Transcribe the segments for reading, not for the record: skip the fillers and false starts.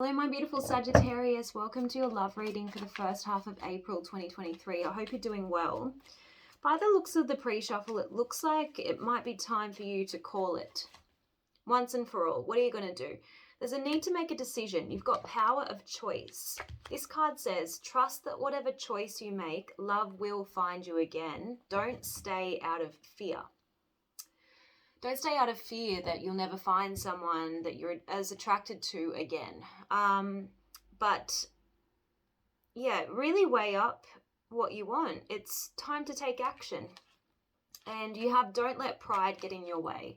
Hello my beautiful Sagittarius, welcome to your love reading for the first half of April 2023. I hope you're doing well. By the looks of the pre-shuffle, it looks like it might be time for you to call it once and for all. What are you going to do? There's a need to make a decision. You've got power of choice. This card says, trust that whatever choice you make, love will find you again. Don't stay out of fear. Don't stay out of fear that you'll never find someone that you're as attracted to again. But yeah, really weigh up what you want. It's time to take action. And you have don't let pride get in your way.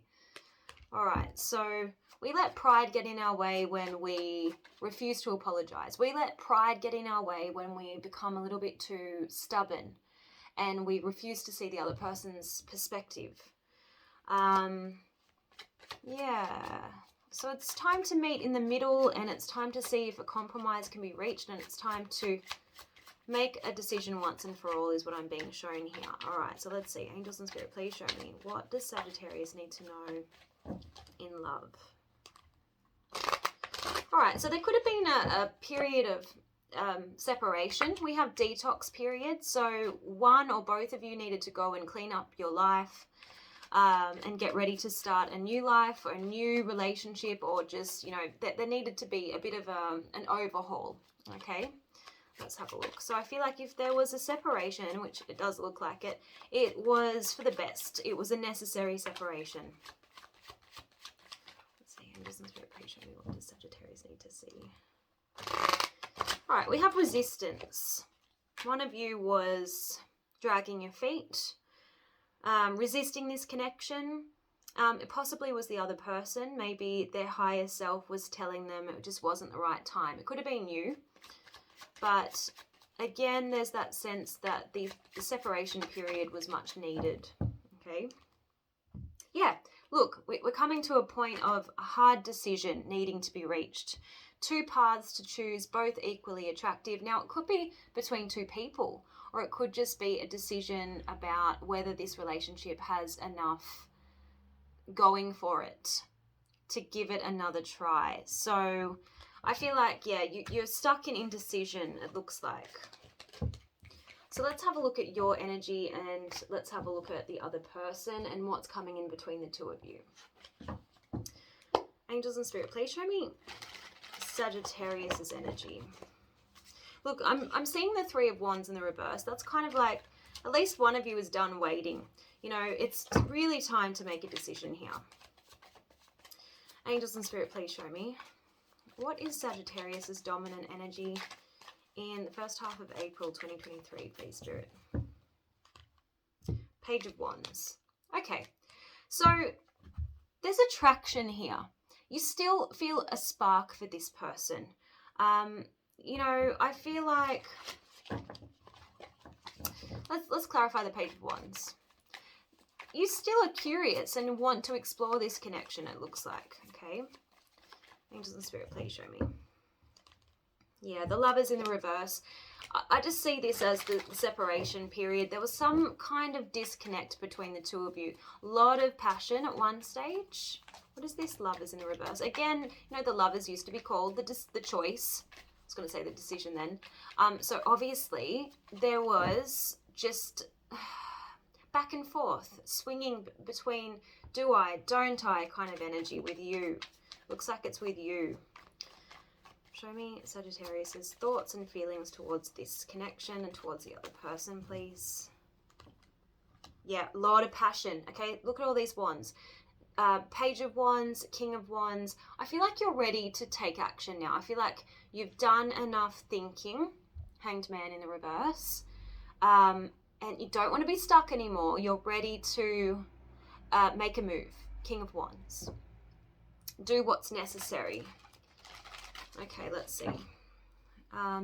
All right, so we let pride get in our way when we refuse to apologize. We let pride get in our way when we become a little bit too stubborn and we refuse to see the other person's perspective. Yeah, so it's time to meet in the middle, and it's time to see if a compromise can be reached, and it's time to make a decision once and for all is what I'm being shown here. All right, so let's see. Angels and Spirit, please show me. What does Sagittarius need to know in love? All right, so there could have been a period of separation. We have detox period, so one or both of you needed to go and clean up your life. And get ready to start a new life or a new relationship, or just, you know, there needed to be a bit of an overhaul. Okay, let's have a look. So I feel like if there was a separation, which it does look like it, it was for the best. It was a necessary separation. Let's see, Angels and Spirit, please show me what does Sagittarius need to see. All right, we have resistance. One of you was dragging your feet. Resisting this connection. It possibly was the other person. Maybe their higher self was telling them it just wasn't the right time. It could have been you. But again, there's that sense that the separation period was much needed. Okay. Yeah, look, we're coming to a point of a hard decision needing to be reached. Two paths to choose, both equally attractive. Now, it could be between two people, or it could just be a decision about whether this relationship has enough going for it to give it another try. So I feel like, yeah, you're stuck in indecision, it looks like. So let's have a look at your energy, and let's have a look at the other person and what's coming in between the two of you. Angels and Spirit, please show me Sagittarius's energy. Look, I'm seeing the Three of Wands in the reverse. That's kind of like at least one of you is done waiting. You know, it's really time to make a decision here. Angels and Spirit, please show me. What is Sagittarius's dominant energy in the first half of April 2023, please, Spirit? Page of Wands. Okay, so there's attraction here. You still feel a spark for this person. You know, I feel like, let's clarify the Page of Wands. You still are curious and want to explore this connection, it looks like, okay? Angels and Spirit, please show me. Yeah, the Lovers in the reverse. I just see this as the separation period. There was some kind of disconnect between the two of you. A lot of passion at one stage. What is this, Lovers in the reverse? Again, you know, the Lovers used to be called the choice. I was going to say the decision then. So obviously there was just back and forth, swinging between do I, don't I kind of energy with you. Looks like it's with you. Show me Sagittarius's thoughts and feelings towards this connection and towards the other person, please. Yeah, a lot of passion. Okay, look at all these wands. Page of Wands, King of Wands. I feel like you're ready to take action now. I feel like you've done enough thinking. Hanged Man in the reverse. And you don't want to be stuck anymore. You're ready to make a move. King of Wands. Do what's necessary. Okay, let's see.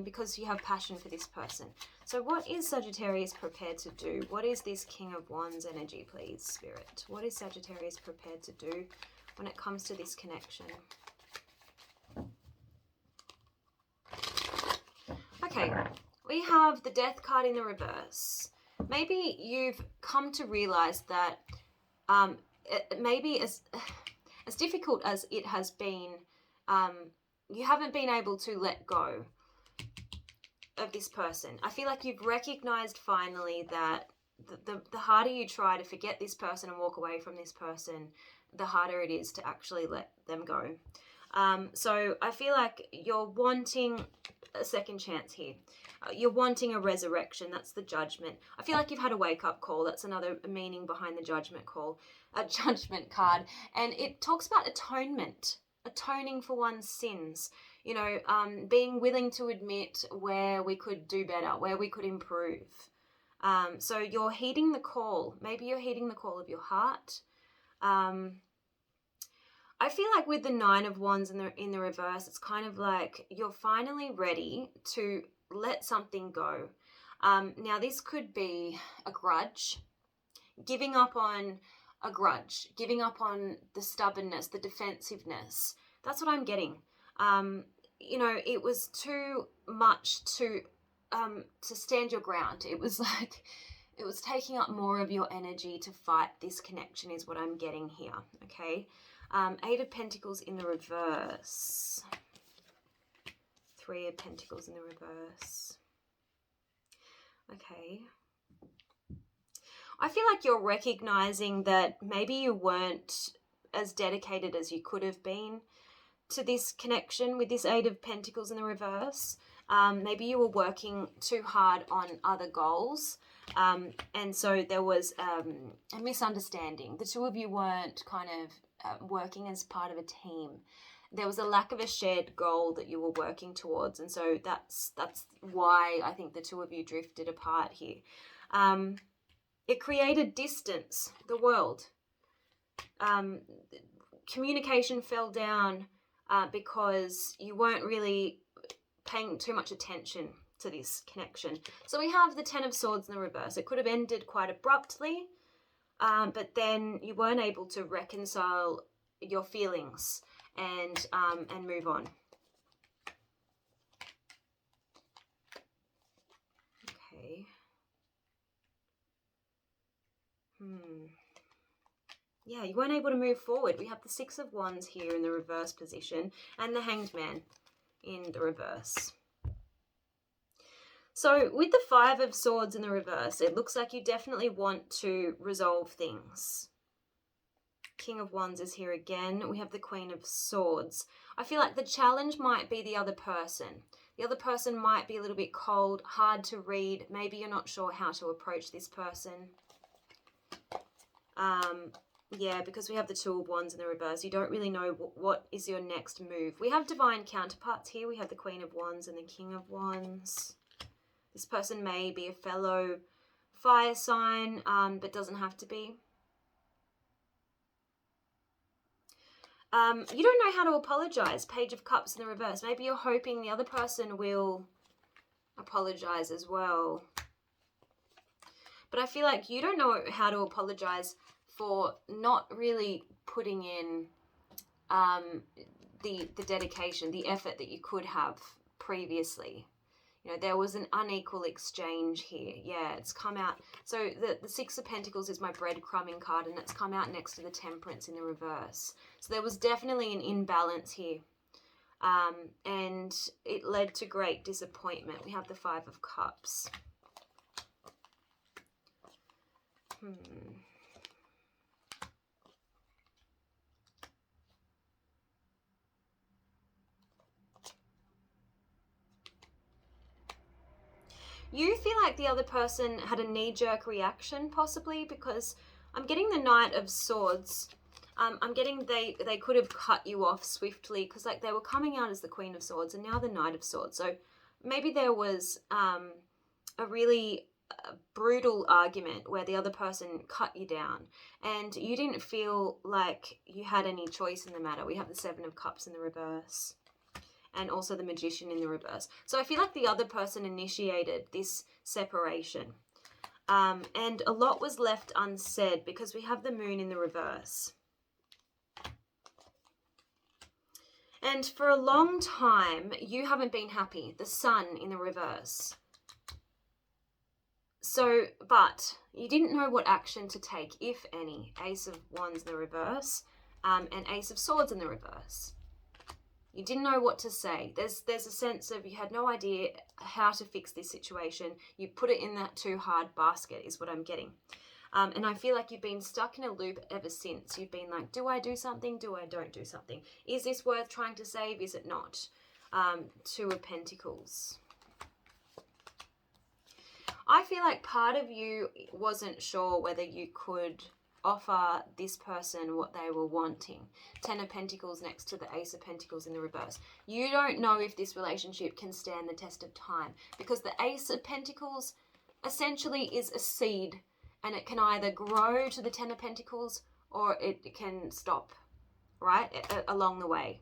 Because you have passion for this person. So what is Sagittarius prepared to do? What is this King of Wands energy, please, Spirit? What is Sagittarius prepared to do when it comes to this connection? Okay, we have the Death card in the reverse. Maybe you've come to realize that maybe as difficult as it has been you haven't been able to let go of this person. I feel like you've recognized finally that the harder you try to forget this person and walk away from this person, the harder it is to actually let them go. So I feel like you're wanting a second chance here. You're wanting a resurrection. That's the Judgment. I feel like you've had a wake-up call. That's another meaning behind the Judgment call, a Judgment card. And it talks about atonement, atoning for one's sins. You know, being willing to admit where we could do better, where we could improve. So you're heeding the call. Maybe you're heeding the call of your heart. I feel like with the 9 of Wands in the reverse, it's kind of like you're finally ready to let something go. Now, this could be a grudge, giving up on a grudge, giving up on the stubbornness, the defensiveness. That's what I'm getting. You know, it was too much to stand your ground. It was like, it was taking up more of your energy to fight this connection is what I'm getting here, okay? 8 of Pentacles in the reverse. 3 of Pentacles in the reverse. Okay. I feel like you're recognizing that maybe you weren't as dedicated as you could have been to this connection with this 8 of Pentacles in the reverse. Maybe you were working too hard on other goals. And so there was a misunderstanding. The two of you weren't kind of working as part of a team. There was a lack of a shared goal that you were working towards. And so that's why I think the two of you drifted apart here. It created distance, the world. Communication fell down because you weren't really paying too much attention to this connection. So we have the 10 of Swords in the reverse. It could have ended quite abruptly, but then you weren't able to reconcile your feelings and move on. Okay. Yeah, you weren't able to move forward. We have the 6 of Wands here in the reverse position and the Hanged Man in the reverse. So with the 5 of Swords in the reverse, it looks like you definitely want to resolve things. King of Wands is here again. We have the Queen of Swords. I feel like the challenge might be the other person. The other person might be a little bit cold, hard to read. Maybe you're not sure how to approach this person. Yeah, because we have the 2 of Wands in the reverse. You don't really know what is your next move. We have divine counterparts here. We have the Queen of Wands and the King of Wands. This person may be a fellow fire sign, but doesn't have to be. You don't know how to apologize. Page of Cups in the reverse. Maybe you're hoping the other person will apologize as well. But I feel like you don't know how to apologize for not really putting in the dedication, the effort that you could have previously. You know, there was an unequal exchange here. Yeah, it's come out. So the 6 of Pentacles is my breadcrumbing card, and it's come out next to the Temperance in the reverse. So there was definitely an imbalance here. And it led to great disappointment. We have the 5 of Cups. You feel like the other person had a knee-jerk reaction, possibly, because I'm getting the Knight of Swords. I'm getting they could have cut you off swiftly, because like they were coming out as the Queen of Swords and now the Knight of Swords. So maybe there was a really brutal argument where the other person cut you down and you didn't feel like you had any choice in the matter. We have the 7 of Cups in the reverse. And also the Magician in the reverse. So I feel like the other person initiated this separation. And a lot was left unsaid because we have the Moon in the reverse. And for a long time, you haven't been happy. The Sun in the reverse. So, but you didn't know what action to take, if any. Ace of Wands in the reverse. And Ace of Swords in the reverse. You didn't know what to say. There's a sense of you had no idea how to fix this situation. You put it in that too hard basket is what I'm getting. And I feel like you've been stuck in a loop ever since. You've been like, do I do something? Do I don't do something? Is this worth trying to save? Is it not? Two of Pentacles. I feel like part of you wasn't sure whether you could offer this person what they were wanting. Ten of Pentacles next to the Ace of Pentacles in the reverse. You don't know if this relationship can stand the test of time, because the Ace of Pentacles essentially is a seed, and it can either grow to the Ten of Pentacles or it can stop, right, along the way.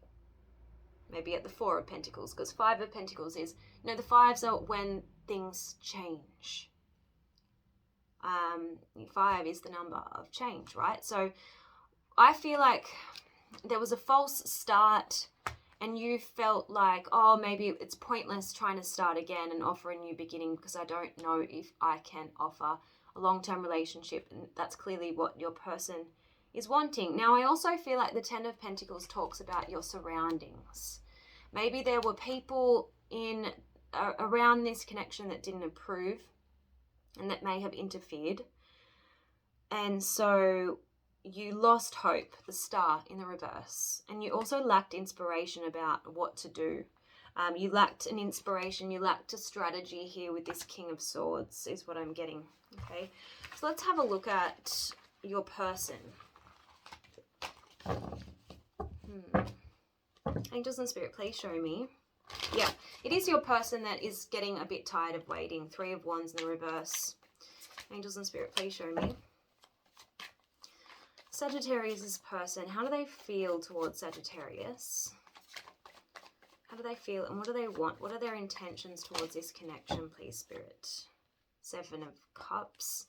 Maybe at the Four of Pentacles, because Five of Pentacles is, you know, the fives are when things change. 5 is the number of change, right? So I feel like there was a false start and you felt like, oh, maybe it's pointless trying to start again and offer a new beginning because I don't know if I can offer a long-term relationship. And that's clearly what your person is wanting. Now, I also feel like the Ten of Pentacles talks about your surroundings. Maybe there were people in around this connection that didn't approve and that may have interfered. And so you lost hope, the Star in the reverse. And you also lacked inspiration about what to do. You lacked an inspiration, you lacked a strategy here with this King of Swords is what I'm getting, okay? So let's have a look at your person. Angels and Spirit, please show me. Yeah, it is your person that is getting a bit tired of waiting. Three of Wands in the reverse. Angels and Spirit, please show me. Sagittarius' person, how do they feel towards Sagittarius? How do they feel and what do they want? What are their intentions towards this connection, please, Spirit? Seven of Cups.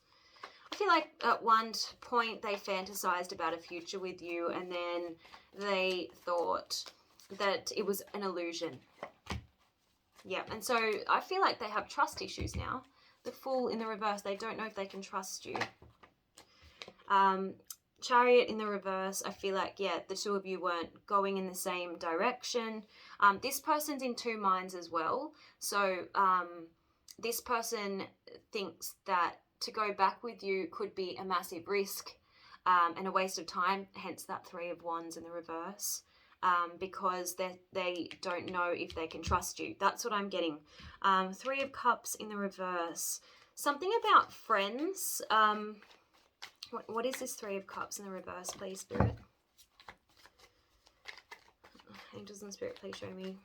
I feel like at one point they fantasized about a future with you and then they thought that it was an illusion. Yeah, and so I feel like they have trust issues now. The Fool in the reverse, they don't know if they can trust you. Chariot in the reverse, I feel like, yeah, the two of you weren't going in the same direction. This person's in two minds as well. So this person thinks that to go back with you could be a massive risk and a waste of time, hence that Three of Wands in the reverse. Because they don't know if they can trust you. That's what I'm getting. Three of Cups in the reverse. Something about friends. What is this Three of Cups in the reverse, please, Spirit? Angels and Spirit, please show me.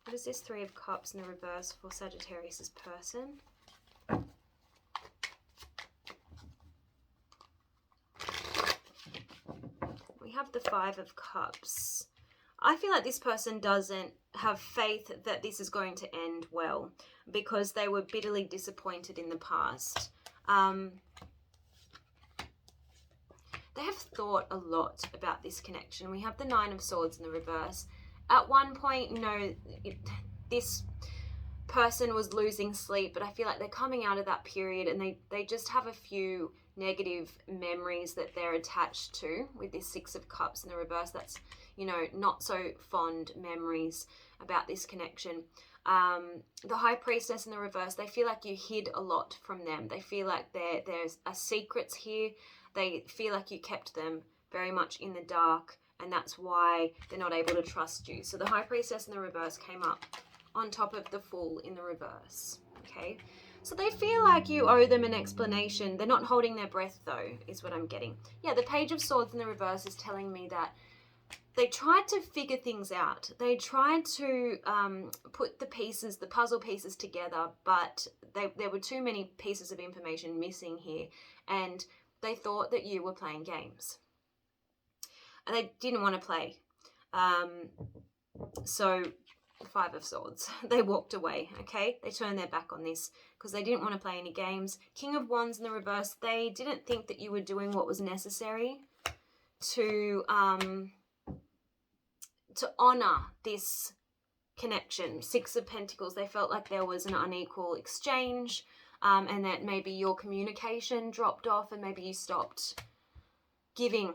What is this Three of Cups in the reverse for Sagittarius' person? We have the Five of Cups. I feel like this person doesn't have faith that this is going to end well because they were bitterly disappointed in the past. They have thought a lot about this connection. We have the Nine of Swords in the reverse. At one point, you know, this person was losing sleep, but I feel like they're coming out of that period and they just have a few negative memories that they're attached to with this Six of Cups in the reverse. That's, you know, not so fond memories about this connection. The High Priestess in the reverse, they feel like you hid a lot from them. They feel like there's a secrets here. They feel like you kept them very much in the dark, and that's why they're not able to trust you. So the High Priestess in the reverse came up on top of the Fool in the reverse, okay? So they feel like you owe them an explanation. They're not holding their breath, though, is what I'm getting. Yeah, the Page of Swords in the reverse is telling me that they tried to figure things out. They tried to put the pieces, the puzzle pieces together, but there were too many pieces of information missing here, and they thought that you were playing games. And they didn't want to play. So, Five of Swords. They walked away, okay? They turned their back on this because they didn't want to play any games. King of Wands in the reverse. They didn't think that you were doing what was necessary to honor this connection. Six of Pentacles. They felt like there was an unequal exchange and that maybe your communication dropped off and maybe you stopped giving.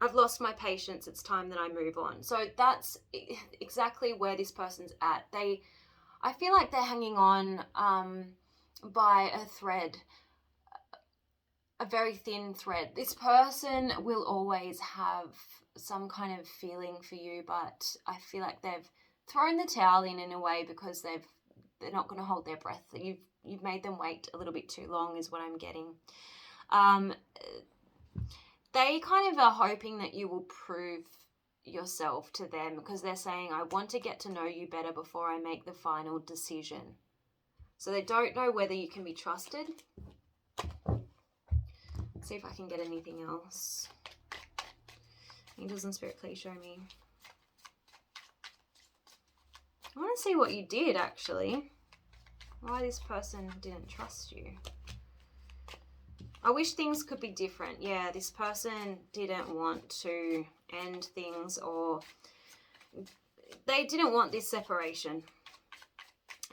I've lost my patience. It's time that I move on. So that's exactly where this person's at. I feel like they're hanging on by a thread, a very thin thread. This person will always have some kind of feeling for you, but I feel like they've thrown the towel in a way because they're not going to hold their breath. You've made them wait a little bit too long is what I'm getting. They kind of are hoping that you will prove yourself to them because they're saying, I want to get to know you better before I make the final decision. So they don't know whether you can be trusted. Let's see if I can get anything else. Angels and Spirit, please show me. I want to see what you did, actually. Why this person didn't trust you. I wish things could be different. Yeah, this person didn't want to end things, or they didn't want this separation.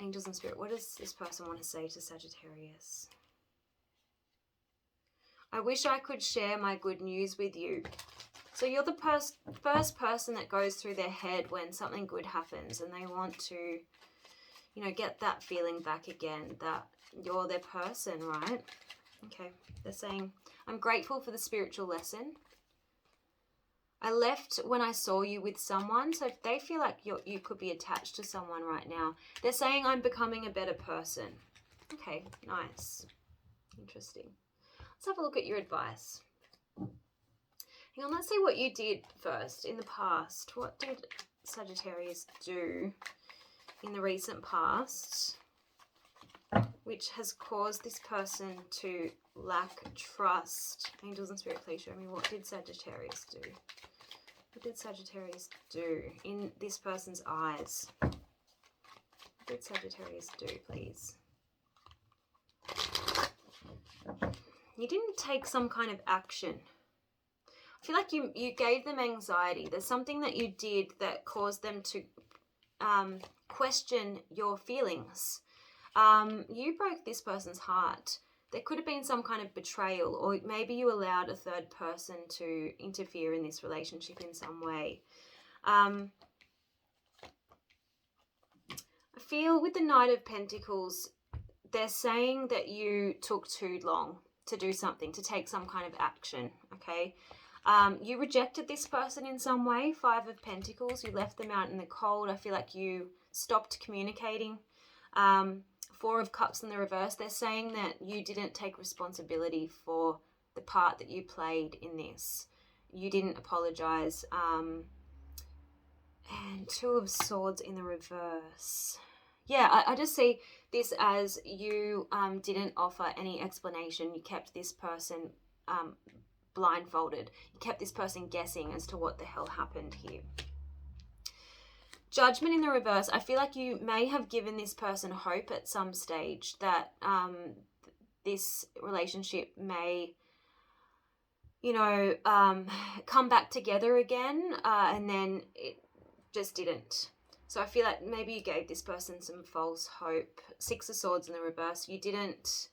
Angels and Spirit, what does this person want to say to Sagittarius? I wish I could share my good news with you. So you're the first person that goes through their head when something good happens, and they want to, get that feeling back again, that you're their person, right? Okay, they're saying, I'm grateful for the spiritual lesson. I left when I saw you with someone. So if they feel like you could be attached to someone right now, they're saying, I'm becoming a better person. Okay, nice. Interesting. Let's have a look at your advice. Hang on, let's see what you did first in the past. What did Sagittarius do in the recent past which has caused this person to lack trust? Angels and Spirit, please show me, what did Sagittarius do? What did Sagittarius do in this person's eyes? What did Sagittarius do, please? You didn't take some kind of action. I feel like you gave them anxiety. There's something that you did that caused them to question your feelings. You broke this person's heart. There could have been some kind of betrayal, or maybe you allowed a third person to interfere in this relationship in some way. I feel with the Knight of Pentacles, they're saying that you took too long to do something, to take some kind of action, okay? You rejected this person in some way. Five of Pentacles, you left them out in the cold. I feel like you stopped communicating. Four of Cups in the reverse, they're saying that you didn't take responsibility for the part that you played in this. You didn't apologize. And Two of Swords in the reverse. Yeah, I just see this as you didn't offer any explanation. You kept this person blindfolded. You kept this person guessing as to what the hell happened here. Judgment in the reverse. I feel like you may have given this person hope at some stage that this relationship may, come back together again, and then it just didn't. So I feel like maybe you gave this person some false hope. Six of Swords in the reverse. You didn't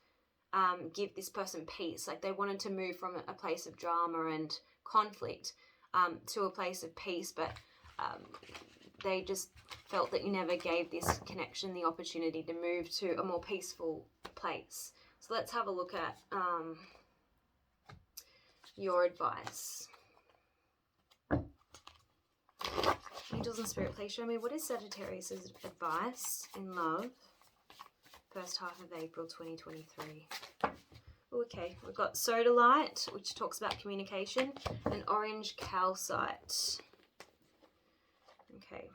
give this person peace. Like they wanted to move from a place of drama and conflict to a place of peace, but they just felt that you never gave this connection the opportunity to move to a more peaceful place. So let's have a look at your advice. Angels and Spirit, please show me, what is Sagittarius' advice in love? First half of April 2023. Okay, we've got Sodalite, which talks about communication, and Orange Calcite. Okay.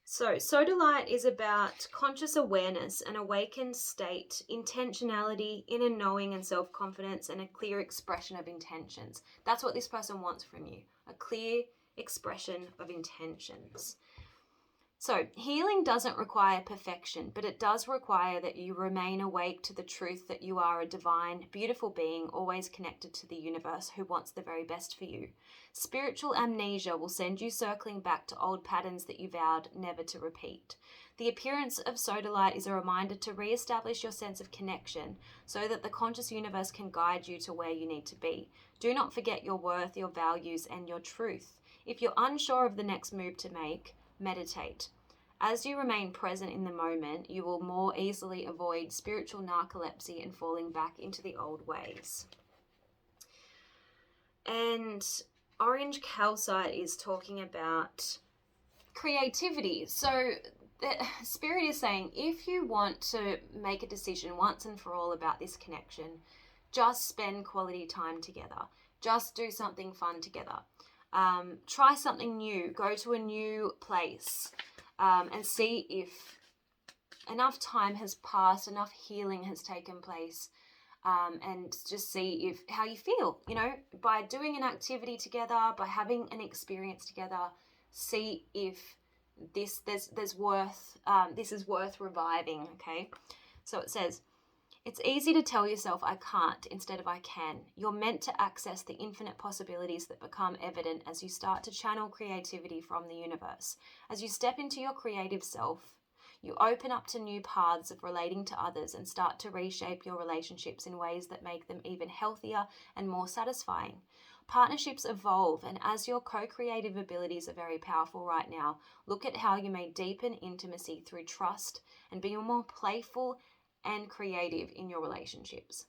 So Sodalite is about conscious awareness, an awakened state, intentionality, inner knowing and self-confidence, and a clear expression of intentions. That's what this person wants from you, a clear expression of intentions. So healing doesn't require perfection, but it does require that you remain awake to the truth that you are a divine, beautiful being, always connected to the universe who wants the very best for you. Spiritual amnesia will send you circling back to old patterns that you vowed never to repeat. The appearance of sodalite is a reminder to re-establish your sense of connection so that the conscious universe can guide you to where you need to be. Do not forget your worth, your values, and your truth. If you're unsure of the next move to make, meditate. As you remain present in the moment, you will more easily avoid spiritual narcolepsy and falling back into the old ways. And orange calcite is talking about creativity. So the Spirit is saying, if you want to make a decision once and for all about this connection, just spend quality time together. Just do something fun together. Try something new. Go to a new place. And see if enough time has passed, enough healing has taken place, and just see if how you feel, by doing an activity together, by having an experience together, see if this is worth reviving. Okay, so it says, it's easy to tell yourself I can't instead of I can. You're meant to access the infinite possibilities that become evident as you start to channel creativity from the universe. As you step into your creative self, you open up to new paths of relating to others and start to reshape your relationships in ways that make them even healthier and more satisfying. Partnerships evolve, and as your co-creative abilities are very powerful right now, look at how you may deepen intimacy through trust and be more playful and creative in your relationships.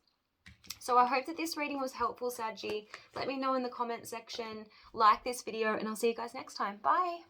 So I hope that this reading was helpful, Saggy. Let me know in the comment section, like this video, and I'll see you guys next time. Bye.